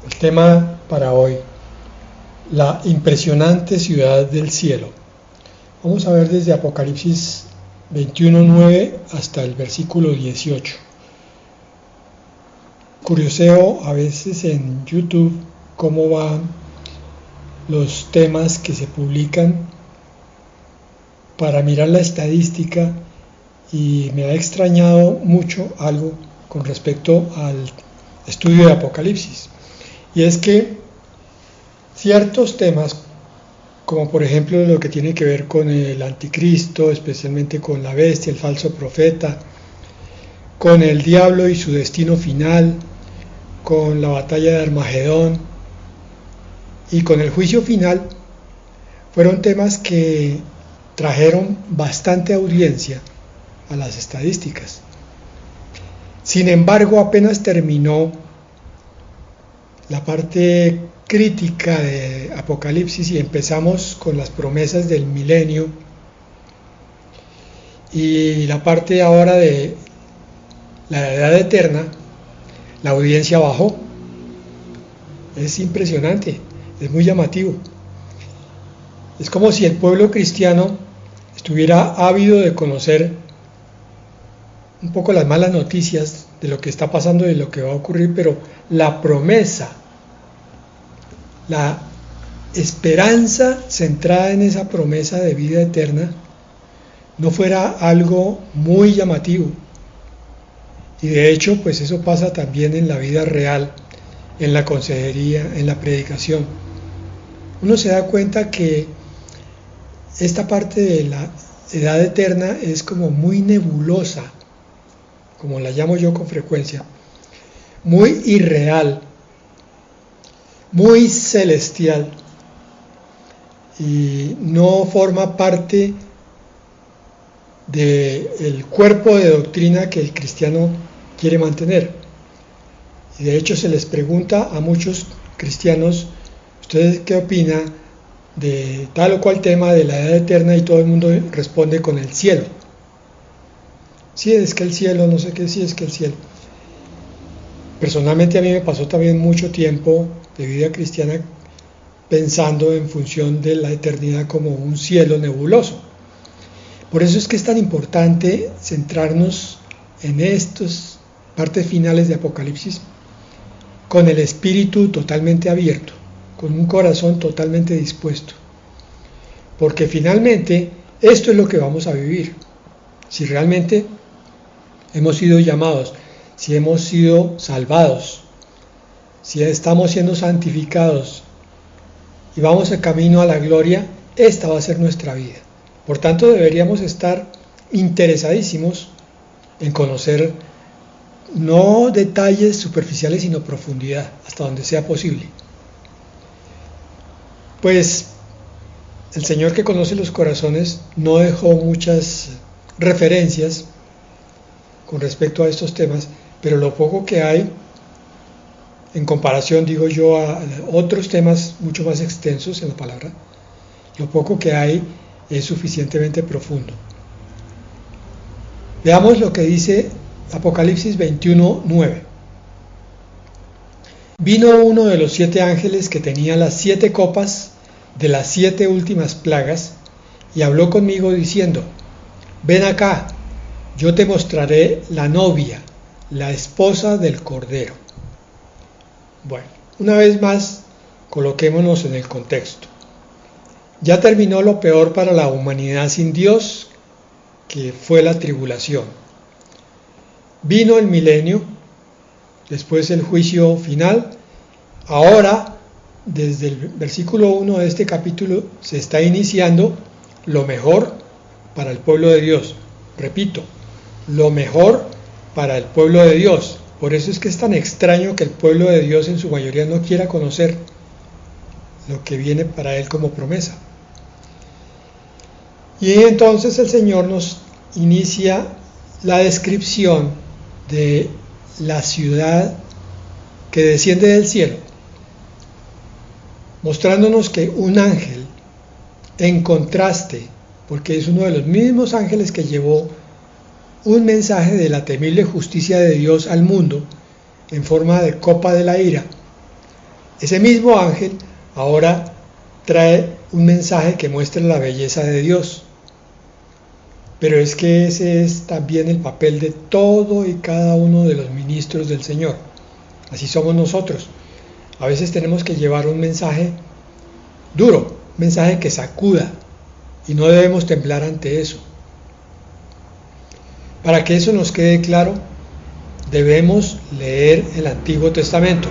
El tema para hoy, la impresionante ciudad del cielo. Vamos a ver desde Apocalipsis 21:9 hasta el versículo 18. Curioseo a veces en YouTube cómo van los temas que se publican para mirar la estadística, y me ha extrañado mucho algo con respecto al estudio de Apocalipsis. Y es que ciertos temas, como por ejemplo lo que tiene que ver con el anticristo, especialmente con la bestia, el falso profeta, con el diablo y su destino final, con la batalla de Armagedón y con el juicio final, fueron temas que trajeron bastante audiencia a las estadísticas. Sin embargo, apenas terminó la parte crítica de Apocalipsis y empezamos con las promesas del milenio y la parte ahora de la edad eterna, la audiencia bajó. Es impresionante, es muy llamativo. Es como si el pueblo cristiano estuviera ávido de conocer un poco las malas noticias de lo que está pasando y de lo que va a ocurrir, pero la promesa, la esperanza centrada en esa promesa de vida eterna, no fuera algo muy llamativo. Y de hecho, pues eso pasa también en la vida real, en la consejería, en la predicación. Uno se da cuenta que esta parte de la edad eterna es como muy nebulosa, como la llamo yo con frecuencia, muy irreal, muy celestial, y no forma parte del cuerpo de doctrina que el cristiano quiere mantener. Y de hecho se les pregunta a muchos cristianos, ¿ustedes qué opinan de tal o cual tema de la edad eterna? Y todo el mundo responde con el cielo. Sí, es que el cielo, no sé qué, sí, es que el cielo. Personalmente a mí me pasó también mucho tiempo de vida cristiana pensando en función de la eternidad como un cielo nebuloso. Por eso es que es tan importante centrarnos en estas partes finales de Apocalipsis con el espíritu totalmente abierto, con un corazón totalmente dispuesto. Porque finalmente esto es lo que vamos a vivir. Si realmente hemos sido llamados, si hemos sido salvados, si estamos siendo santificados y vamos en camino a la gloria, esta va a ser nuestra vida. Por tanto, deberíamos estar interesadísimos en conocer no detalles superficiales, sino profundidad, hasta donde sea posible. Pues el Señor, que conoce los corazones, no dejó muchas referencias con respecto a estos temas, pero lo poco que hay, en comparación, digo yo, a otros temas mucho más extensos en la palabra, lo poco que hay es suficientemente profundo. Veamos lo que dice Apocalipsis 21:9. Vino uno de los 7 ángeles que tenía las 7 copas de las 7 últimas plagas y habló conmigo diciendo: ven acá, yo te mostraré la novia, la esposa del Cordero. Bueno, una vez más, coloquémonos en el contexto. Ya terminó lo peor para la humanidad sin Dios, que fue la tribulación. Vino el milenio, después el juicio final. Ahora, desde el versículo 1 de este capítulo, se está iniciando lo mejor para el pueblo de Dios. Repito, lo mejor para el pueblo de Dios. Por eso es que es tan extraño que el pueblo de Dios en su mayoría no quiera conocer lo que viene para él como promesa. Y entonces el Señor nos inicia la descripción de la ciudad que desciende del cielo, mostrándonos que un ángel, en contraste, porque es uno de los mismos ángeles que llevó un mensaje de la temible justicia de Dios al mundo en forma de copa de la ira, Ese mismo ángel ahora trae un mensaje que muestra la belleza de Dios. Pero es que ese es también el papel de todo y cada uno de los ministros del Señor. Así somos nosotros. A veces tenemos que llevar un mensaje duro, un mensaje que sacuda, y no debemos temblar ante eso. Para que eso nos quede claro, debemos leer el Antiguo Testamento.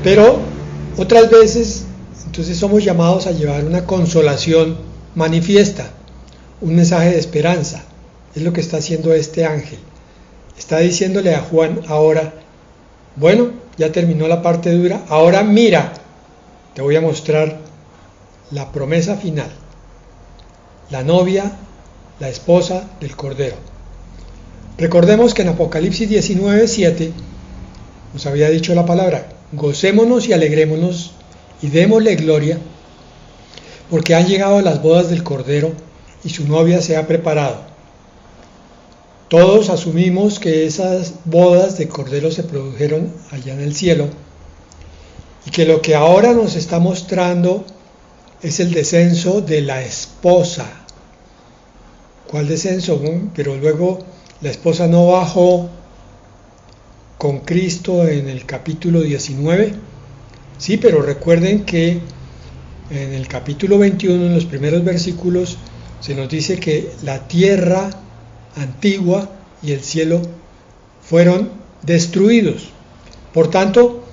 Pero otras veces, entonces somos llamados a llevar una consolación manifiesta, un mensaje de esperanza. Es lo que está haciendo este ángel. Está diciéndole a Juan ahora, bueno, ya terminó la parte dura, ahora mira, te voy a mostrar la promesa final, la novia, la esposa del Cordero. Recordemos que en Apocalipsis 19:7 nos había dicho la palabra, gocémonos y alegrémonos y démosle gloria, porque han llegado las bodas del Cordero y su novia se ha preparado. Todos asumimos que esas bodas de Cordero se produjeron allá en el cielo y que lo que ahora nos está mostrando es el descenso de la esposa. ¿Cuál descenso? Pero luego la esposa no bajó con Cristo en el capítulo 19. Sí, pero recuerden que en el capítulo 21, en los primeros versículos, se nos dice que la tierra antigua y el cielo fueron destruidos. Por tanto,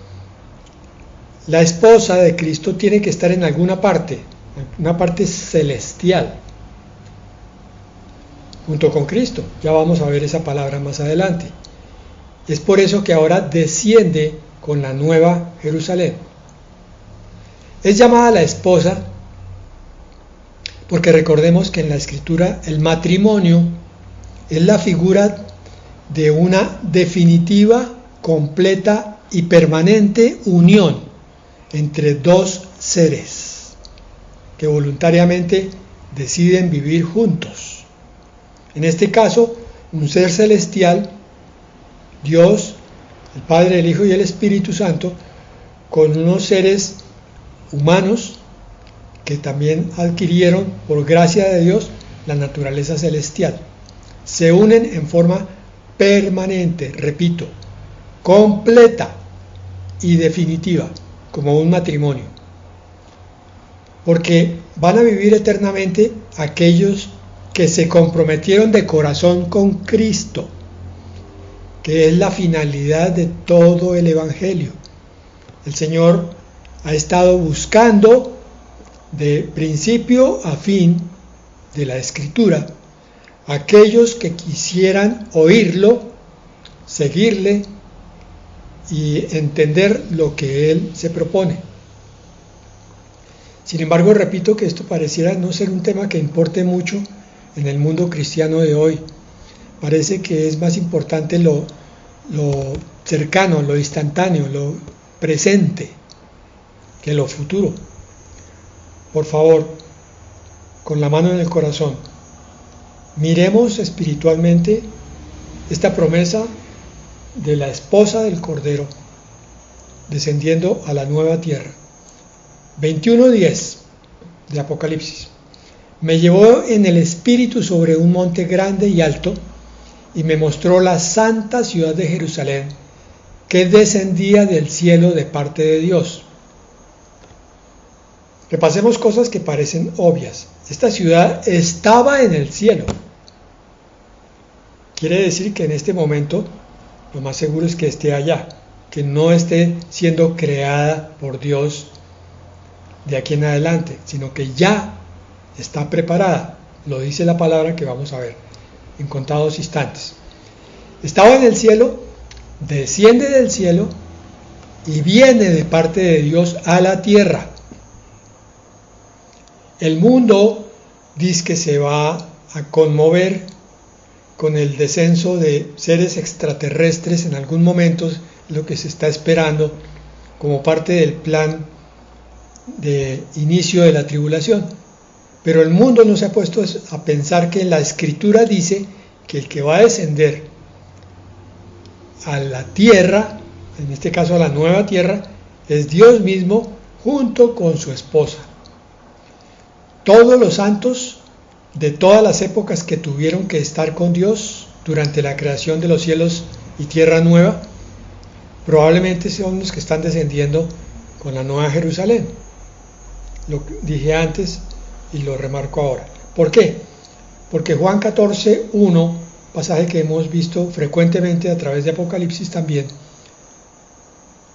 la esposa de Cristo tiene que estar en alguna parte, una parte celestial, junto con Cristo. Ya vamos a ver esa palabra más adelante. Es por eso que ahora desciende con la nueva Jerusalén. Es llamada la esposa porque recordemos que en la Escritura el matrimonio es la figura de una definitiva, completa y permanente unión entre dos seres que voluntariamente deciden vivir juntos. En este caso, un ser celestial, Dios, el Padre, el Hijo y el Espíritu Santo, con unos seres humanos que también adquirieron por gracia de Dios la naturaleza celestial. Se unen en forma permanente, repito, completa y definitiva, como un matrimonio. Porque van a vivir eternamente aquellos que se comprometieron de corazón con Cristo, que es la finalidad de todo el Evangelio. El Señor ha estado buscando de principio a fin de la Escritura aquellos que quisieran oírlo, seguirle y entender lo que Él se propone. Sin embargo, repito que esto pareciera no ser un tema que importe mucho en el mundo cristiano de hoy. Parece que es más importante lo cercano, lo instantáneo, lo presente, que lo futuro. Por favor, con la mano en el corazón, miremos espiritualmente esta promesa de la esposa del Cordero descendiendo a la nueva tierra. 21:10 de Apocalipsis. Me llevó en el espíritu sobre un monte grande y alto y me mostró la santa ciudad de Jerusalén, que descendía del cielo de parte de Dios. Repasemos cosas que parecen obvias. Esta ciudad estaba en el cielo. Quiere decir que en este momento lo más seguro es que esté allá, que no esté siendo creada por Dios de aquí en adelante, sino que ya está preparada. Lo dice la palabra que vamos a ver en contados instantes. Estaba en el cielo, desciende del cielo y viene de parte de Dios a la tierra. El mundo dice que se va a conmover con el descenso de seres extraterrestres en algún momento, lo que se está esperando como parte del plan de inicio de la tribulación. Pero el mundo no se ha puesto a pensar que la Escritura dice que el que va a descender a la tierra, en este caso a la nueva tierra, es Dios mismo junto con su esposa. Todos los santos de todas las épocas que tuvieron que estar con Dios durante la creación de los cielos y tierra nueva, probablemente son los que están descendiendo con la Nueva Jerusalén. Lo dije antes y lo remarco ahora. ¿Por qué? Porque Juan 14:1, pasaje que hemos visto frecuentemente a través de Apocalipsis también,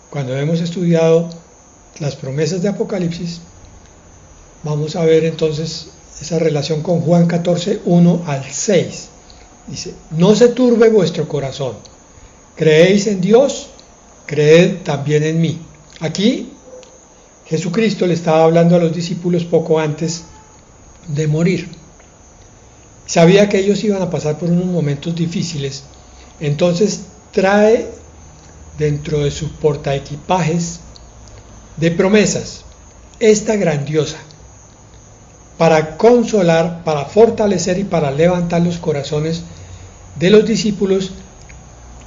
cuando hemos estudiado las promesas de Apocalipsis, vamos a ver entonces esa relación con Juan 14:1 al 6. Dice, no se turbe vuestro corazón, creéis en Dios, creed también en mí. Aquí Jesucristo le estaba hablando a los discípulos poco antes de morir. Sabía que ellos iban a pasar por unos momentos difíciles, entonces trae dentro de su portaequipajes de promesas esta grandiosa, para consolar, para fortalecer y para levantar los corazones de los discípulos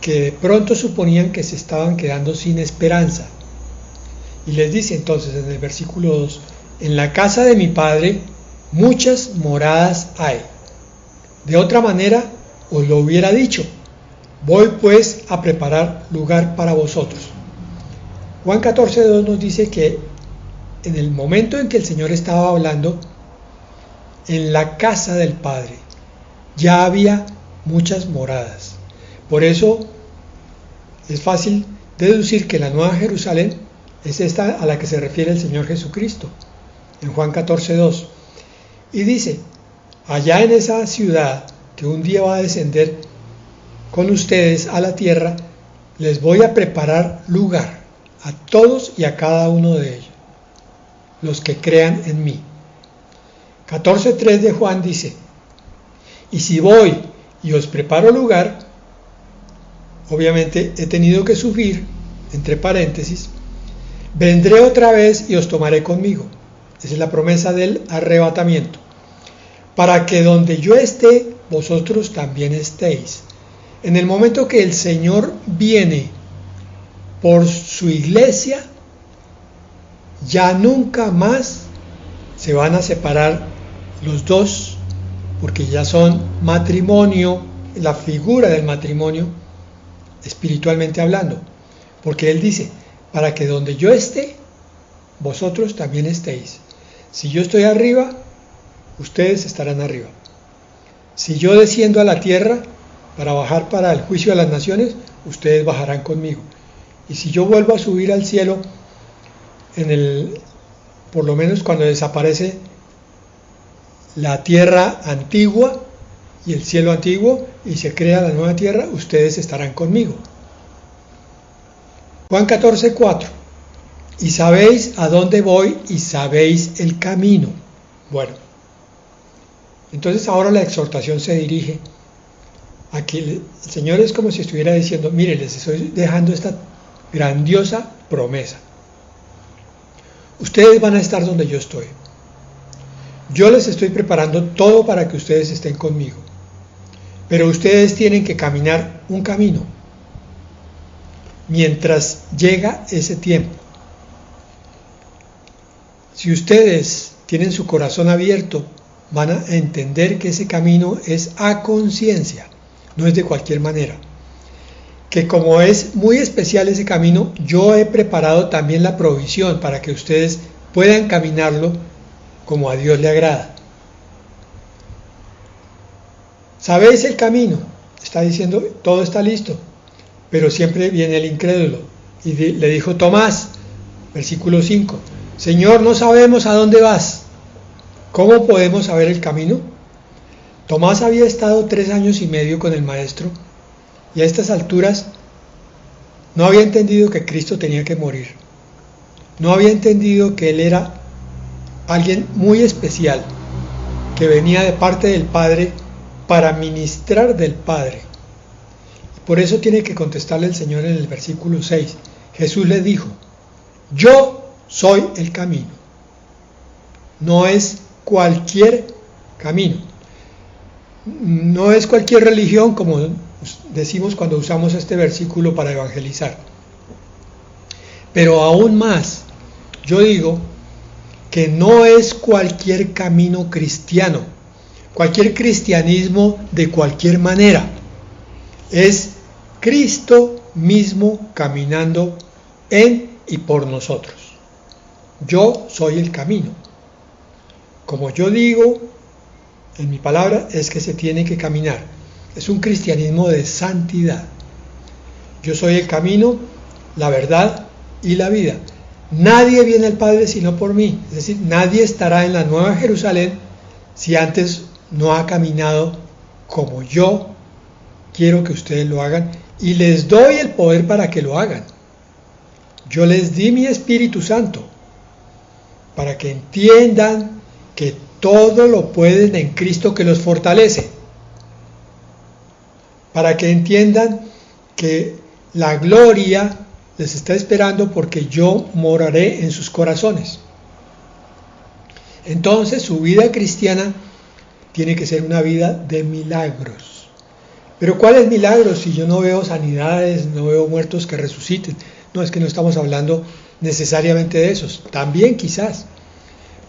que de pronto suponían que se estaban quedando sin esperanza. Y les dice entonces en el versículo 2, en la casa de mi Padre muchas moradas hay. De otra manera os lo hubiera dicho, voy pues a preparar lugar para vosotros. Juan 14:2 nos dice que en el momento en que el Señor estaba hablando, en la casa del Padre ya había muchas moradas. Por eso es fácil deducir que la Nueva Jerusalén es esta a la que se refiere el Señor Jesucristo en Juan 14:2. Y dice, allá en esa ciudad que un día va a descender con ustedes a la tierra, les voy a preparar lugar a todos y a cada uno de ellos, los que crean en mí. 14:3 de Juan dice, y si voy y os preparo lugar, obviamente he tenido que sufrir, entre paréntesis, vendré otra vez y os tomaré conmigo. Esa es la promesa del arrebatamiento. Para que donde yo esté, vosotros también estéis. En el momento que el Señor viene por su iglesia, ya nunca más se van a separar los dos, porque ya son matrimonio, la figura del matrimonio, espiritualmente hablando. Porque Él dice, para que donde yo esté, vosotros también estéis. Si yo estoy arriba, ustedes estarán arriba. Si yo desciendo a la tierra para bajar para el juicio de las naciones, ustedes bajarán conmigo. Y si yo vuelvo a subir al cielo, por lo menos cuando desaparece la tierra antigua y el cielo antiguo y se crea la nueva tierra, ustedes estarán conmigo. Juan 14:4. Y sabéis a dónde voy y sabéis el camino. Bueno, entonces ahora la exhortación se dirige a que el Señor es como si estuviera diciendo, mire, les estoy dejando esta grandiosa promesa. Ustedes van a estar donde yo estoy. Yo les estoy preparando todo para que ustedes estén conmigo. Pero ustedes tienen que caminar un camino mientras llega ese tiempo. Si ustedes tienen su corazón abierto, van a entender que ese camino es a conciencia, no es de cualquier manera. Que como es muy especial ese camino, yo he preparado también la provisión para que ustedes puedan caminarlo como a Dios le agrada. ¿Sabéis el camino? Está diciendo, todo está listo, pero siempre viene el incrédulo. Y le dijo Tomás, versículo 5, Señor, no sabemos a dónde vas. ¿Cómo podemos saber el camino? Tomás había estado 3 años y medio con el Maestro y a estas alturas no había entendido que Cristo tenía que morir. No había entendido que Él era alguien muy especial, que venía de parte del Padre para ministrar del Padre. Por eso tiene que contestarle el Señor en el versículo 6. Jesús le dijo, yo soy el camino. No es cualquier camino. No es cualquier religión, como decimos cuando usamos este versículo para evangelizar. Pero aún más, yo digo que no es cualquier camino cristiano, cualquier cristianismo de cualquier manera. Es Cristo mismo caminando en y por nosotros. Yo soy el camino. Como yo digo en mi palabra, es que se tiene que caminar. Es un cristianismo de santidad. Yo soy el camino, la verdad y la vida. Nadie viene al Padre sino por mí. Es decir, nadie estará en la Nueva Jerusalén si antes no ha caminado como yo quiero que ustedes lo hagan, y les doy el poder para que lo hagan. Yo les di mi Espíritu Santo para que entiendan que todo lo pueden en Cristo que los fortalece, para que entiendan que la gloria les está esperando porque yo moraré en sus corazones. Entonces su vida cristiana tiene que ser una vida de milagros. Pero ¿cuáles milagros si yo no veo sanidades, no veo muertos que resuciten? No, es que no estamos hablando necesariamente de esos, también quizás.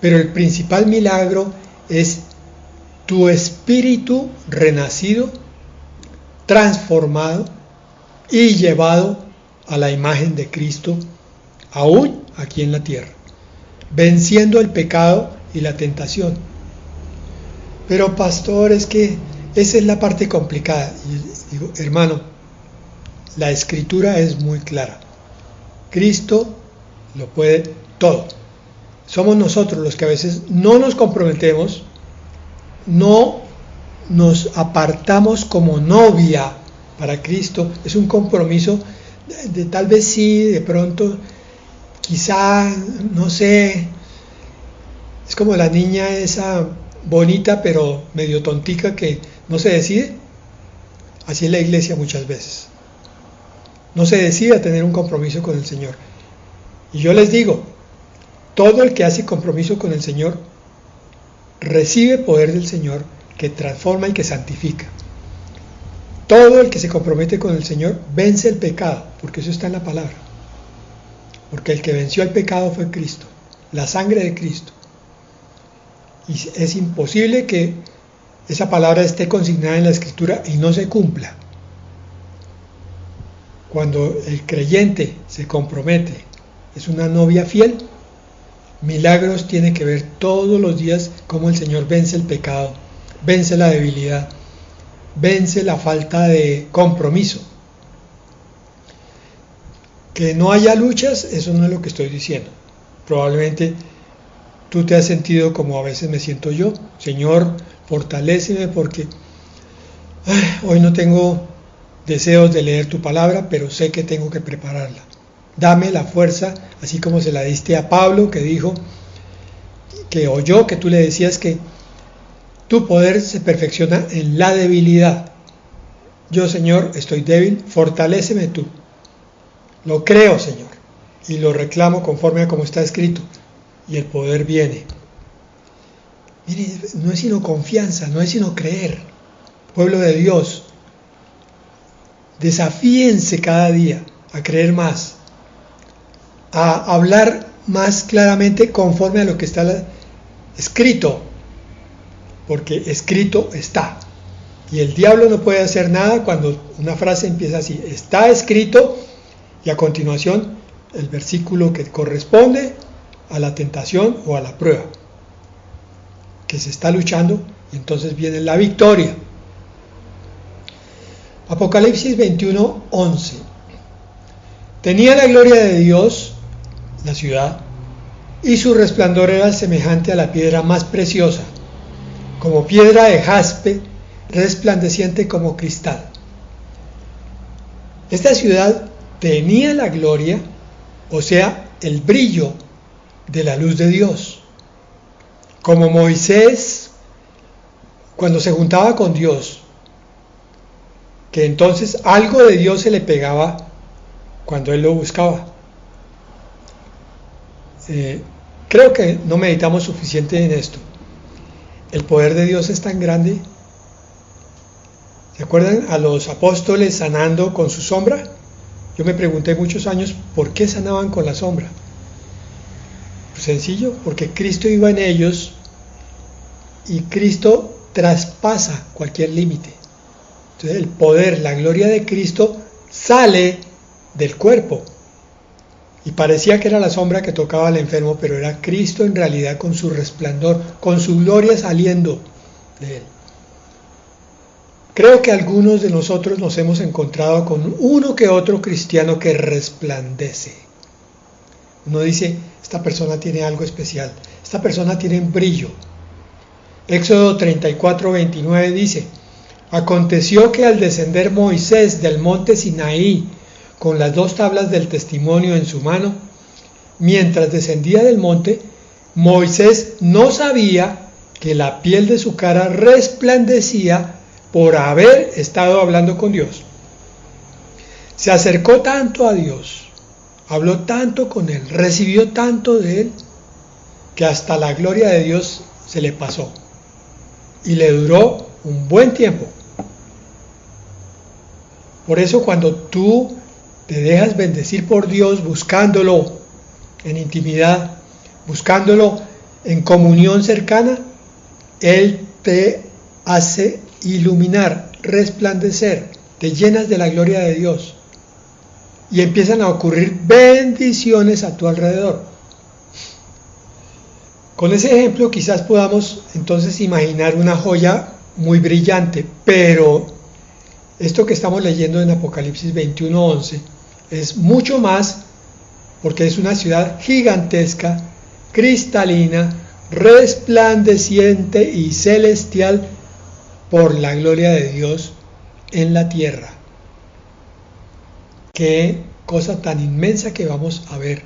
Pero el principal milagro es tu espíritu renacido, transformado y llevado a la imagen de Cristo, aún aquí en la tierra, venciendo el pecado y la tentación. Pero pastor, es que esa es la parte complicada. Y digo, hermano, la Escritura es muy clara. Cristo lo puede todo. Somos nosotros los que a veces no nos comprometemos, no nos apartamos como novia para Cristo. Es un compromiso de tal vez sí, de pronto, quizá, no sé, es como la niña esa bonita pero medio tontica que no se decide. Así es la iglesia muchas veces. No se decide a tener un compromiso con el Señor. Y yo les digo, todo el que hace compromiso con el Señor recibe poder del Señor que transforma y que santifica. Todo el que se compromete con el Señor vence el pecado, porque eso está en la palabra. Porque el que venció el pecado fue Cristo, la sangre de Cristo. Y es imposible que esa palabra esté consignada en la Escritura y no se cumpla. Cuando el creyente se compromete, es una novia fiel, milagros tiene que ver todos los días cómo el Señor vence el pecado, vence la debilidad, vence la falta de compromiso. Que no haya luchas, eso no es lo que estoy diciendo. Probablemente tú te has sentido como a veces me siento yo. Señor, fortaléceme porque hoy no tengo deseos de leer tu palabra, pero sé que tengo que prepararla. Dame la fuerza, así como se la diste a Pablo, que dijo, que oyó que tú le decías que tu poder se perfecciona en la debilidad. Yo, Señor, estoy débil, fortaléceme tú. Lo creo, Señor, y lo reclamo conforme a como está escrito, y el poder viene. Mire, no es sino confianza, no es sino creer. Pueblo de Dios, desafíense cada día a creer más, a hablar más claramente conforme a lo que está escrito, porque escrito está. Y el diablo no puede hacer nada cuando una frase empieza así, está escrito, y a continuación el versículo que corresponde a la tentación o a la prueba que se está luchando, y entonces viene la victoria. Apocalipsis 21:11. Tenía la gloria de Dios la ciudad, y su resplandor era semejante a la piedra más preciosa, como piedra de jaspe, resplandeciente como cristal. Esta ciudad tenía la gloria, o sea, el brillo de la luz de Dios. Como Moisés, cuando se juntaba con Dios, que entonces algo de Dios se le pegaba cuando él lo buscaba. Creo que no meditamos suficiente en esto. El poder de Dios es tan grande. ¿Se acuerdan a los apóstoles sanando con su sombra? Yo me pregunté muchos años por qué sanaban con la sombra. Pues sencillo, porque Cristo iba en ellos y Cristo traspasa cualquier límite. Entonces el poder, la gloria de Cristo sale del cuerpo. Y parecía que era la sombra que tocaba al enfermo, pero era Cristo en realidad con su resplandor, con su gloria saliendo de él. Creo que algunos de nosotros nos hemos encontrado con uno que otro cristiano que resplandece. Uno dice, esta persona tiene algo especial, esta persona tiene un brillo. Éxodo 34:29 dice, aconteció que al descender Moisés del monte Sinaí con las 2 tablas del testimonio en su mano, mientras descendía del monte, Moisés no sabía que la piel de su cara resplandecía por haber estado hablando con Dios. Se acercó tanto a Dios, habló tanto con él, recibió tanto de él, que hasta la gloria de Dios se le pasó. Y le duró un buen tiempo. Por eso cuando tú te dejas bendecir por Dios buscándolo en intimidad, buscándolo en comunión cercana, Él te hace iluminar, resplandecer, te llenas de la gloria de Dios y empiezan a ocurrir bendiciones a tu alrededor. Con ese ejemplo quizás podamos entonces imaginar una joya muy brillante, pero esto que estamos leyendo en Apocalipsis 21:11 es mucho más, porque es una ciudad gigantesca, cristalina, resplandeciente y celestial por la gloria de Dios en la tierra. Qué cosa tan inmensa que vamos a ver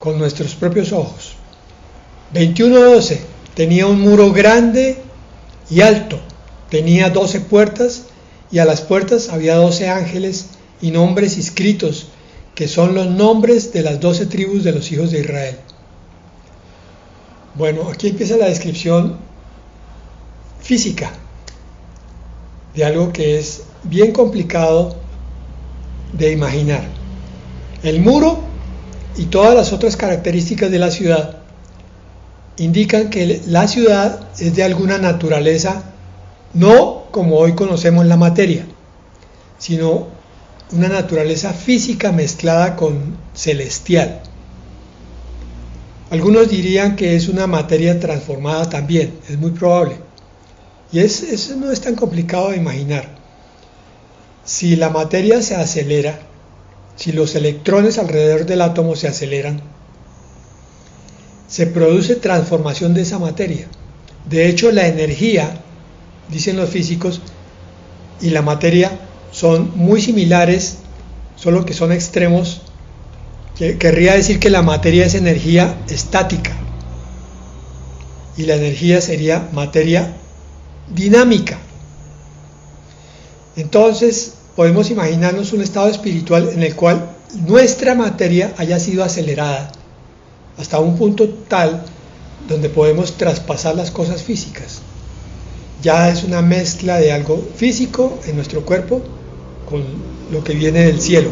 con nuestros propios ojos. 21:12 tenía un muro grande y alto, tenía 12 puertas y a las puertas había 12 ángeles y nombres inscritos, que son los nombres de las 12 tribus de los hijos de Israel. Bueno, aquí empieza la descripción física de algo que es bien complicado de imaginar. El muro y todas las otras características de la ciudad indican que la ciudad es de alguna naturaleza, no como hoy conocemos la materia, sino una naturaleza física mezclada con celestial. Algunos dirían que es una materia transformada también, es muy probable. Y eso no es tan complicado de imaginar. Si la materia se acelera, si los electrones alrededor del átomo se aceleran, se produce transformación de esa materia. De hecho, la energía, dicen los físicos, y la materia son muy similares, solo que son extremos. Querría decir que la materia es energía estática y la energía sería materia dinámica. Entonces podemos imaginarnos un estado espiritual en el cual nuestra materia haya sido acelerada hasta un punto tal donde podemos traspasar las cosas físicas. Ya es una mezcla de algo físico en nuestro cuerpo con lo que viene del cielo.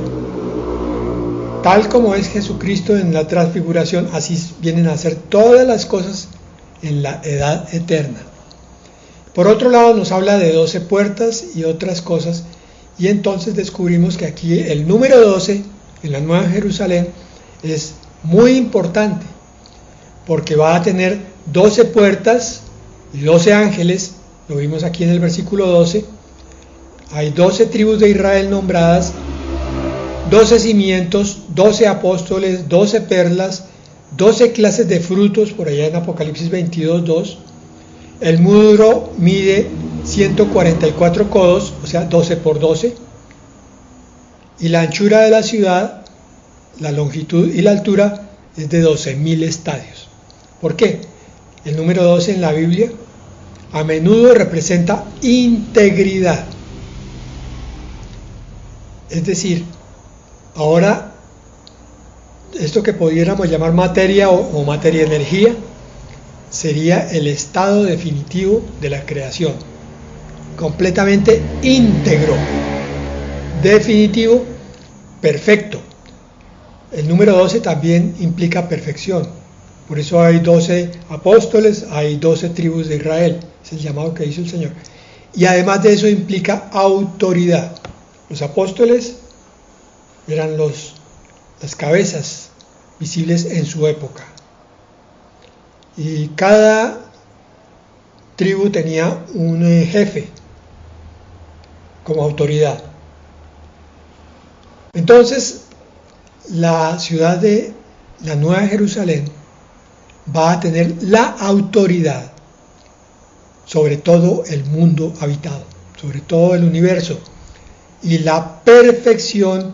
Tal como es Jesucristo en la transfiguración, así vienen a ser todas las cosas en la edad eterna. Por otro lado, nos habla de 12 puertas y otras cosas, y entonces descubrimos que aquí el número 12 en la Nueva Jerusalén es muy importante, porque va a tener 12 puertas y 12 ángeles. Lo vimos aquí en el versículo 12. Hay 12 tribus de Israel nombradas, 12 cimientos, 12 apóstoles, 12 perlas, 12 clases de frutos, por allá en Apocalipsis 22:2. El muro mide 144 codos, o sea, 12 por 12. Y la anchura de la ciudad, la longitud y la altura es de 12.000 estadios. ¿Por qué? El número 12 en la Biblia a menudo representa integridad. Es decir, ahora esto que pudiéramos llamar materia o materia-energía sería el estado definitivo de la creación, completamente íntegro, definitivo, perfecto. El número 12 también implica perfección. Por eso hay 12 apóstoles, hay 12 tribus de Israel. Es el llamado que hizo el Señor. Y además de eso implica autoridad. Los apóstoles eran las cabezas visibles en su época. Y cada tribu tenía un jefe como autoridad. Entonces, la ciudad de la Nueva Jerusalén va a tener la autoridad sobre todo el mundo habitado, sobre todo el universo, y la perfección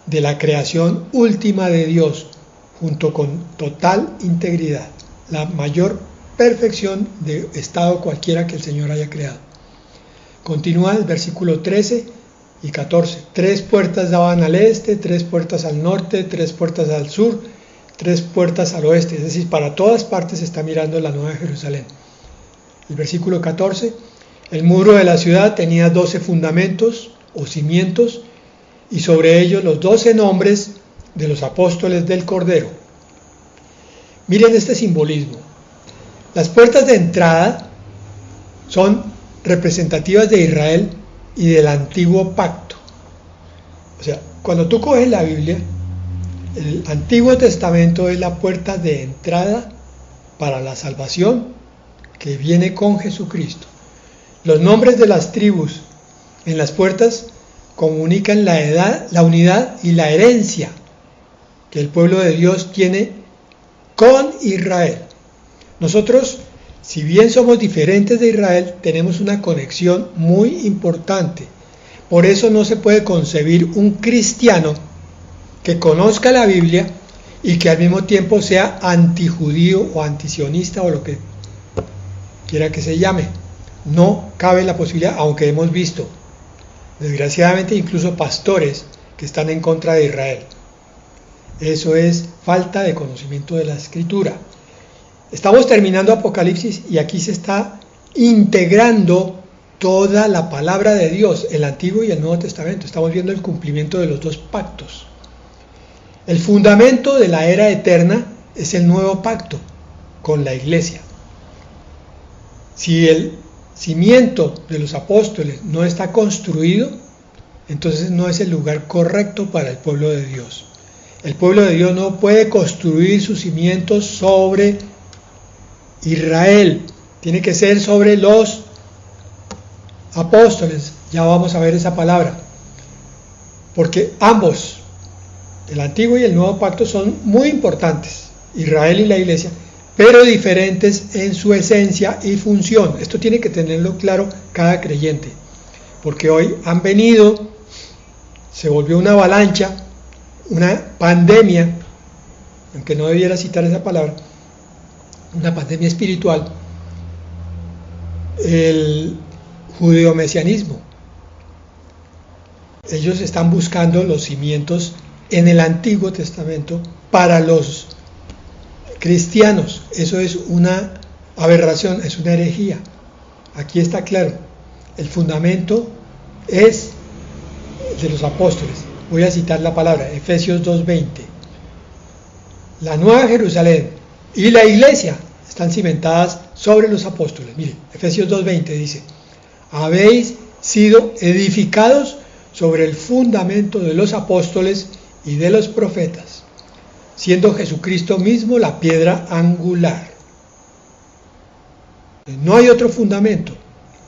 de la creación última de Dios, junto con total integridad, la mayor perfección de estado cualquiera que el Señor haya creado. Continúa el versículo 13 y 14. 3 puertas daban al este, 3 puertas al norte, 3 puertas al sur, 3 puertas al oeste. Es decir, para todas partes se está mirando la Nueva Jerusalén. El versículo 14. El muro de la ciudad tenía 12 fundamentos o cimientos, y sobre ellos los 12 nombres de los apóstoles del Cordero. Miren este simbolismo. Las puertas de entrada son representativas de Israel y del antiguo pacto. O sea, cuando tú coges la Biblia, el Antiguo Testamento es la puerta de entrada para la salvación que viene con Jesucristo. Los nombres de las tribus en las puertas comunican la unidad y la herencia que el pueblo de Dios tiene con Israel. Nosotros, si bien somos diferentes de Israel, tenemos una conexión muy importante. Por eso no se puede concebir un cristiano que conozca la Biblia y que al mismo tiempo sea antijudío o antisionista o lo que quiera que se llame. No cabe la posibilidad, aunque hemos visto, desgraciadamente, incluso pastores que están en contra de Israel. Eso es falta de conocimiento de la Escritura. Estamos terminando Apocalipsis y aquí se está integrando toda la palabra de Dios, el Antiguo y el Nuevo Testamento. Estamos viendo el cumplimiento de los dos pactos. El fundamento de la era eterna es el nuevo pacto con la iglesia. Si el cimiento de los apóstoles no está construido, entonces no es el lugar correcto para el pueblo de Dios. El pueblo de Dios no puede construir sus cimientos sobre Israel, tiene que ser sobre los apóstoles. Ya vamos a ver esa palabra, porque ambos, el antiguo y el nuevo pacto, son muy importantes, Israel y la iglesia, pero diferentes en su esencia y función. Esto tiene que tenerlo claro cada creyente, porque hoy han venido, se volvió una avalancha, una pandemia, aunque no debiera citar esa palabra, una pandemia espiritual, el judeomesianismo. Ellos están buscando los cimientos en el Antiguo Testamento para los cristianos. Eso es una aberración, es una herejía. Aquí está claro, el fundamento es de los apóstoles. Voy a citar la palabra, Efesios 2:20. La Nueva Jerusalén y la iglesia están cimentadas sobre los apóstoles. Miren, Efesios 2:20 dice: habéis sido edificados sobre el fundamento de los apóstoles y de los profetas, siendo Jesucristo mismo la piedra angular. No hay otro fundamento,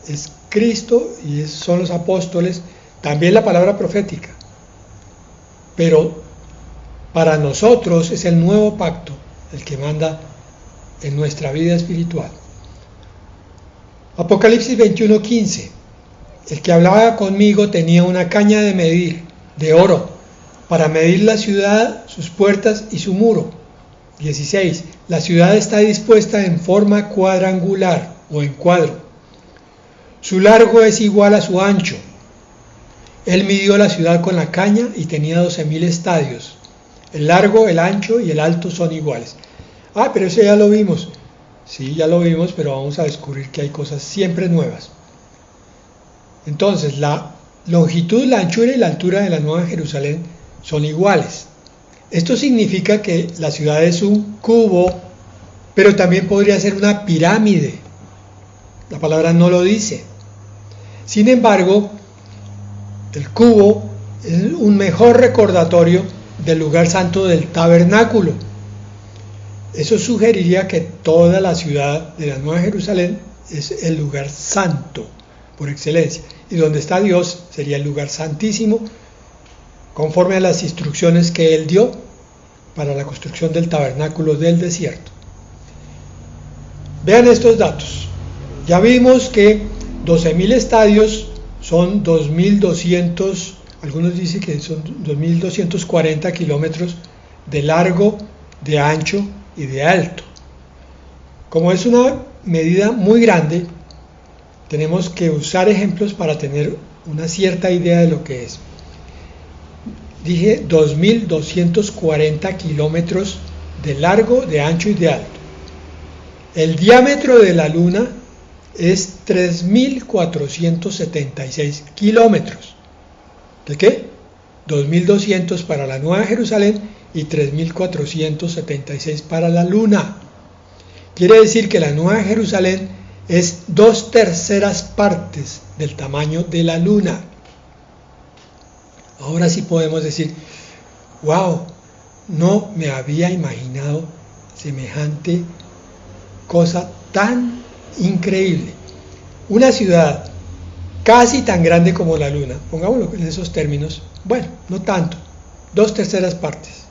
es Cristo y son los apóstoles, también la palabra profética. Pero para nosotros es el nuevo pacto el que manda en nuestra vida espiritual. Apocalipsis 21:15. El que hablaba conmigo tenía una caña de medir, de oro, para medir la ciudad, sus puertas y su muro. 16. La ciudad está dispuesta en forma cuadrangular o en cuadro. Su largo es igual a su ancho. Él midió la ciudad con la caña y tenía 12.000 estadios. El largo, el ancho y el alto son iguales. Pero eso ya lo vimos. Sí, ya lo vimos, pero vamos a descubrir que hay cosas siempre nuevas. Entonces, la longitud, la anchura y la altura de la Nueva Jerusalén son iguales. Esto significa que la ciudad es un cubo, pero también podría ser una pirámide. La palabra no lo dice. Sin embargo, el cubo es un mejor recordatorio del lugar santo del tabernáculo. Eso sugeriría que toda la ciudad de la Nueva Jerusalén es el lugar santo por excelencia, y donde está Dios sería el lugar santísimo, conforme a las instrucciones que Él dio para la construcción del tabernáculo del desierto. Vean estos datos. Ya vimos que 12.000 estadios son 2.200, algunos dicen que son 2.240 kilómetros de largo, de ancho y de alto. Como es una medida muy grande, tenemos que usar ejemplos para tener una cierta idea de lo que es. Dije 2.240 kilómetros de largo, de ancho y de alto. El diámetro de la luna es 3.476 kilómetros. ¿De qué? 2.200 para la Nueva Jerusalén y 3.476 para la luna. Quiere decir que la Nueva Jerusalén es 2/3 partes del tamaño de la luna. Ahora sí podemos decir, wow, no me había imaginado semejante cosa tan increíble. Una ciudad casi tan grande como la luna, pongámoslo en esos términos, bueno, no tanto, 2/3 partes,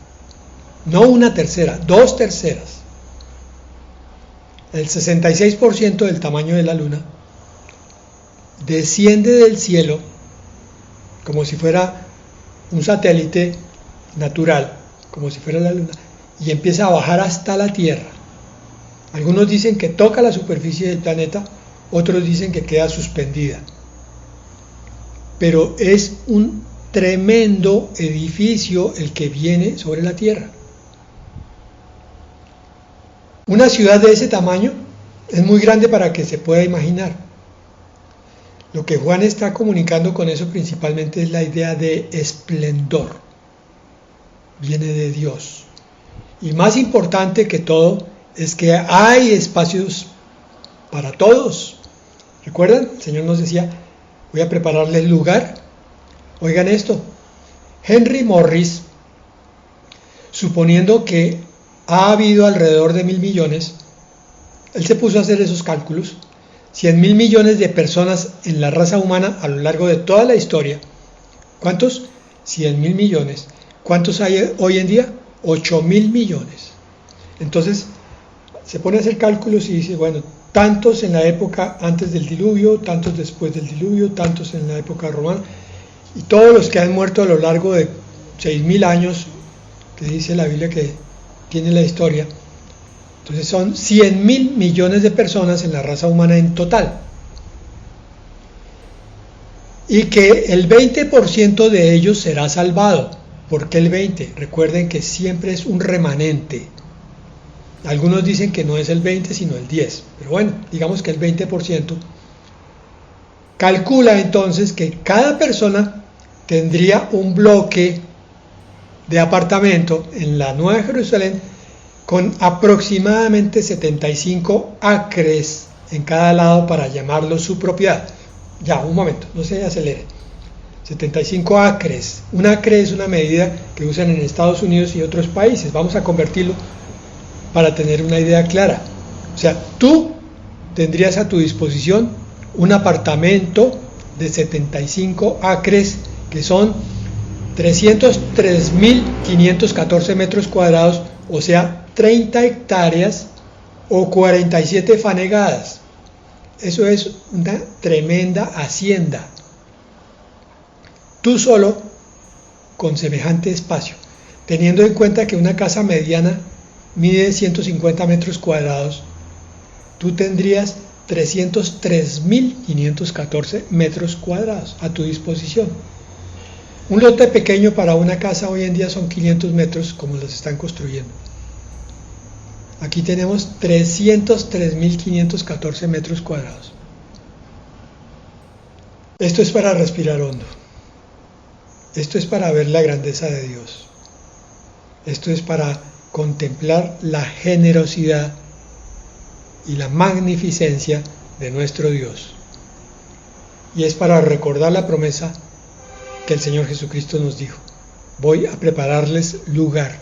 no 1/3, 2/3. El 66% del tamaño de la luna desciende del cielo como si fuera un satélite natural, como si fuera la luna, y empieza a bajar hasta la Tierra. Algunos dicen que toca la superficie del planeta, otros dicen que queda suspendida. Pero es un tremendo edificio el que viene sobre la Tierra. Una ciudad de ese tamaño es muy grande para que se pueda imaginar. Lo que Juan está comunicando con eso principalmente es la idea de esplendor. Viene de Dios. Y más importante que todo es que hay espacios para todos. ¿Recuerdan? El Señor nos decía, voy a prepararles lugar. Oigan esto. Henry Morris, suponiendo que ha habido alrededor de 1.000 millones, él se puso a hacer esos cálculos, 100.000 millones de personas en la raza humana a lo largo de toda la historia. ¿Cuántos? 100.000 millones. ¿Cuántos hay hoy en día? 8.000 millones. Entonces, se pone a hacer cálculos y dice, bueno, tantos en la época antes del diluvio, tantos después del diluvio, tantos en la época romana, y todos los que han muerto a lo largo de 6.000 años, que dice la Biblia que tiene la historia. Entonces son 100.000 millones de personas en la raza humana en total. Y que el 20% de ellos será salvado. ¿Por qué el 20%? Recuerden que siempre es un remanente. Algunos dicen que no es el 20% sino el 10%. Pero bueno, digamos que el 20%. Calcula entonces que cada persona tendría un bloque de apartamento en la Nueva Jerusalén con aproximadamente 75 acres en cada lado para llamarlo su propiedad. Ya, un momento, no se acelere. 75 acres. Un acre es una medida que usan en Estados Unidos y otros países. Vamos a convertirlo para tener una idea clara. O sea, tú tendrías a tu disposición un apartamento de 75 acres, que son 303.514 metros cuadrados, o sea, 30 hectáreas o 47 fanegadas. Eso es una tremenda hacienda. Tú solo, con semejante espacio, teniendo en cuenta que una casa mediana mide 150 metros cuadrados, tú tendrías 303.514 metros cuadrados a tu disposición. Un lote pequeño para una casa hoy en día son 500 metros, como los están construyendo. Aquí tenemos 303.514 metros cuadrados. Esto es para respirar hondo. Esto es para ver la grandeza de Dios. Esto es para contemplar la generosidad y la magnificencia de nuestro Dios. Y es para recordar la promesa que el Señor Jesucristo nos dijo: voy a prepararles lugar.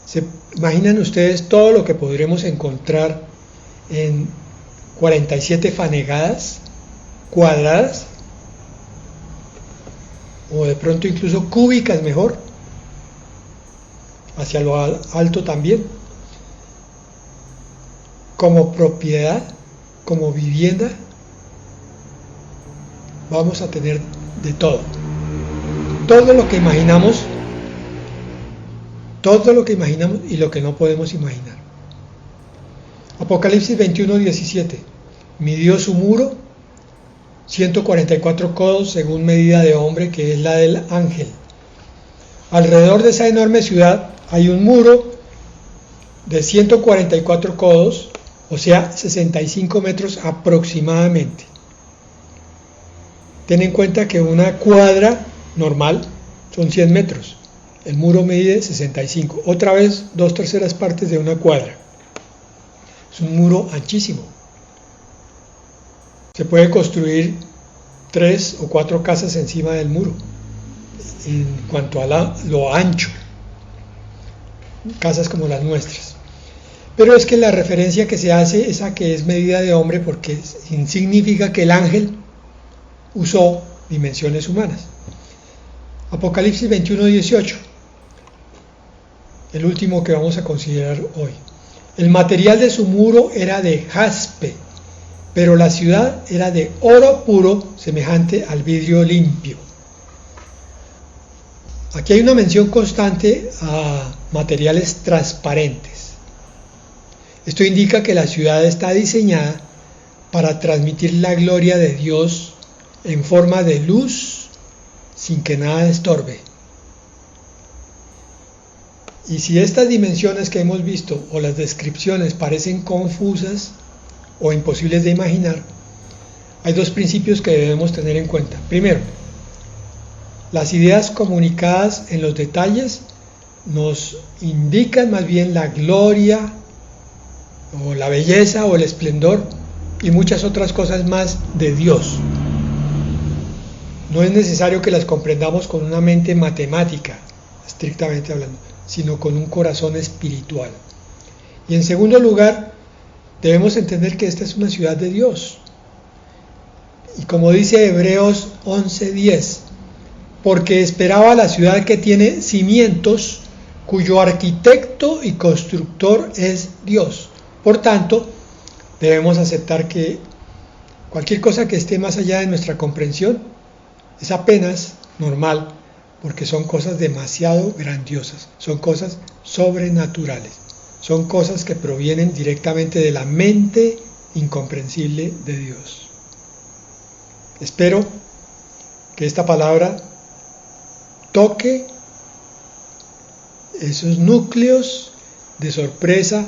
¿Se imaginan ustedes todo lo que podremos encontrar en 47 fanegadas cuadradas? O de pronto incluso cúbicas mejor, hacia lo alto también, como propiedad, como vivienda. Vamos a tener de todo lo que imaginamos, y lo que no podemos imaginar. Apocalipsis 21:17. Midió su muro 144 codos según medida de hombre, que es la del ángel. Alrededor de esa enorme ciudad hay un muro de 144 codos, o sea, 65 metros aproximadamente. Ten en cuenta que una cuadra normal son 100 metros. El muro mide 65. Otra vez, 2/3 partes de una cuadra. Es un muro anchísimo. Se puede construir 3 o 4 casas encima del muro, en cuanto a lo ancho. Casas como las nuestras. Pero es que la referencia que se hace es a que es medida de hombre, porque significa que el ángel usó dimensiones humanas. Apocalipsis 21:18, el último que vamos a considerar hoy. El material de su muro era de jaspe, pero la ciudad era de oro puro, semejante al vidrio limpio. Aquí hay una mención constante a materiales transparentes. Esto indica que la ciudad está diseñada para transmitir la gloria de Dios en forma de luz, sin que nada estorbe. Y si estas dimensiones que hemos visto o las descripciones parecen confusas o imposibles de imaginar, hay dos principios que debemos tener en cuenta. Primero, las ideas comunicadas en los detalles nos indican más bien la gloria o la belleza o el esplendor y muchas otras cosas más de Dios. No es necesario que las comprendamos con una mente matemática, estrictamente hablando, sino con un corazón espiritual. Y en segundo lugar, debemos entender que esta es una ciudad de Dios. Y como dice Hebreos 11:10, porque esperaba la ciudad que tiene cimientos, cuyo arquitecto y constructor es Dios. Por tanto, debemos aceptar que cualquier cosa que esté más allá de nuestra comprensión es apenas normal, porque son cosas demasiado grandiosas, son cosas sobrenaturales, son cosas que provienen directamente de la mente incomprensible de Dios. Espero que esta palabra toque esos núcleos de sorpresa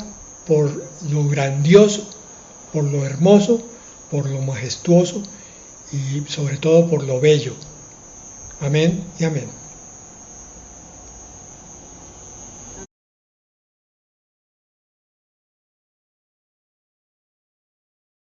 por lo grandioso, por lo hermoso, por lo majestuoso y sobre todo por lo bello. Amén y amén.